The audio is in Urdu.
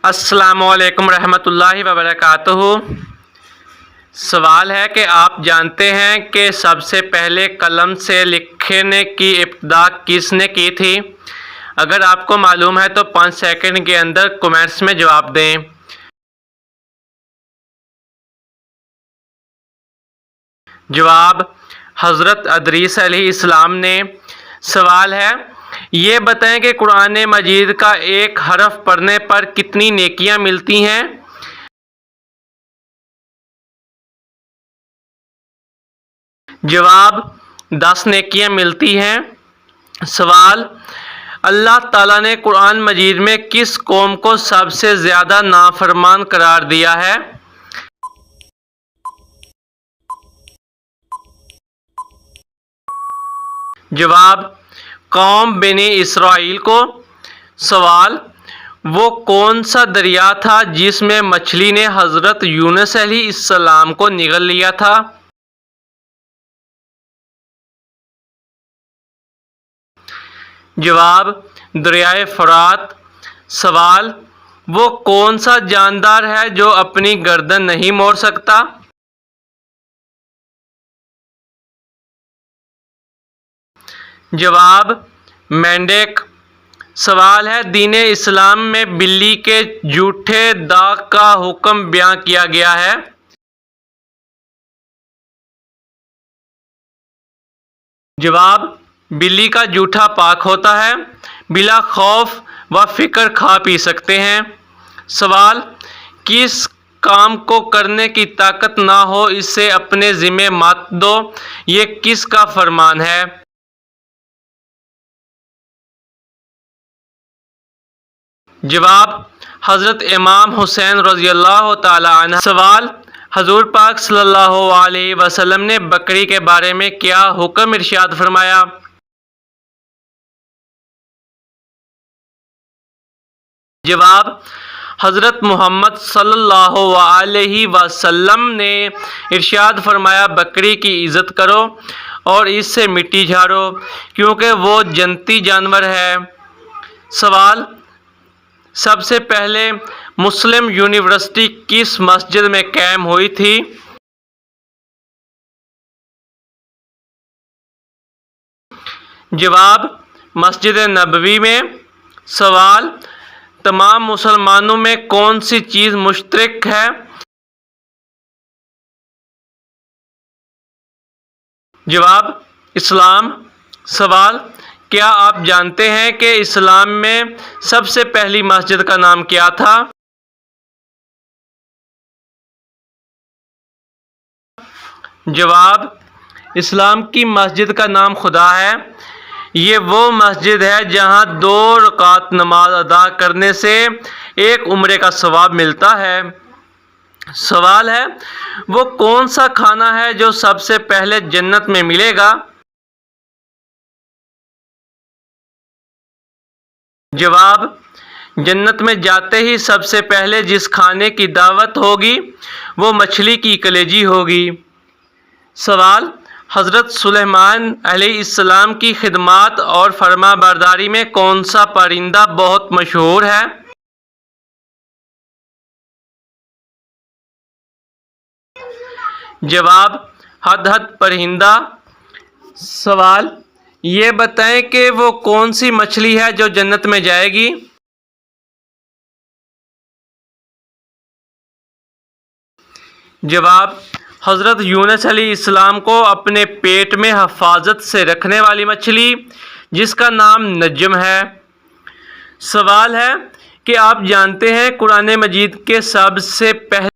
السلام علیکم رحمۃ اللہ وبرکاتہ۔ سوال ہے کہ آپ جانتے ہیں کہ سب سے پہلے قلم سے لکھنے کی ابتدا کس نے کی تھی؟ اگر آپ کو معلوم ہے تو 5 سیکنڈ کے اندر کمنٹس میں جواب دیں۔ جواب حضرت ادریس علیہ السلام نے۔ سوال ہے یہ بتائیں کہ قرآن مجید کا ایک حرف پڑھنے پر کتنی نیکیاں ملتی ہیں؟ جواب 10 نیکیاں ملتی ہیں۔ سوال اللہ تعالیٰ نے قرآن مجید میں کس قوم کو سب سے زیادہ نافرمان قرار دیا ہے؟ جواب قوم بنی اسرائیل کو۔ سوال وہ کون سا دریا تھا جس میں مچھلی نے حضرت یونس علیہ السلام کو نگل لیا تھا؟ جواب دریائے فرات۔ سوال وہ کون سا جاندار ہے جو اپنی گردن نہیں موڑ سکتا؟ جواب مینڈک۔ سوال ہے دین اسلام میں بلی کے جھوٹے داغ کا حکم بیان کیا گیا ہے؟ جواب بلی کا جھوٹا پاک ہوتا ہے، بلا خوف و فکر کھا پی سکتے ہیں۔ سوال کس کام کو کرنے کی طاقت نہ ہو اسے اپنے ذمہ مت دو، یہ کس کا فرمان ہے؟ جواب حضرت امام حسین رضی اللہ تعالی عنہ۔ سوال حضور پاک صلی اللہ علیہ وسلم نے بکری کے بارے میں کیا حکم ارشاد فرمایا؟ جواب حضرت محمد صلی اللہ علیہ وسلم نے ارشاد فرمایا بکری کی عزت کرو اور اس سے مٹی جھاڑو کیونکہ وہ جنتی جانور ہے۔ سوال سب سے پہلے مسلم یونیورسٹی کس مسجد میں قائم ہوئی تھی؟ جواب مسجد نبوی میں۔ سوال تمام مسلمانوں میں کون سی چیز مشترک ہے؟ جواب اسلام۔ سوال کیا آپ جانتے ہیں کہ اسلام میں سب سے پہلی مسجد کا نام کیا تھا؟ جواب اسلام کی مسجد کا نام خدا ہے۔ یہ وہ مسجد ہے جہاں 2 رکعت نماز ادا کرنے سے 1 عمرے کا ثواب ملتا ہے۔ سوال ہے وہ کون سا کھانا ہے جو سب سے پہلے جنت میں ملے گا؟ جواب جنت میں جاتے ہی سب سے پہلے جس کھانے کی دعوت ہوگی وہ مچھلی کی کلیجی ہوگی۔ سوال حضرت سلیمان علیہ السلام کی خدمات اور فرما برداری میں کون سا پرندہ بہت مشہور ہے؟ جواب ہدہد پرندہ۔ سوال یہ بتائیں کہ وہ کون سی مچھلی ہے جو جنت میں جائے گی؟ جواب حضرت یونس علیہ السلام کو اپنے پیٹ میں حفاظت سے رکھنے والی مچھلی جس کا نام نجم ہے۔ سوال ہے کہ آپ جانتے ہیں قرآن مجید کے سب سے پہلے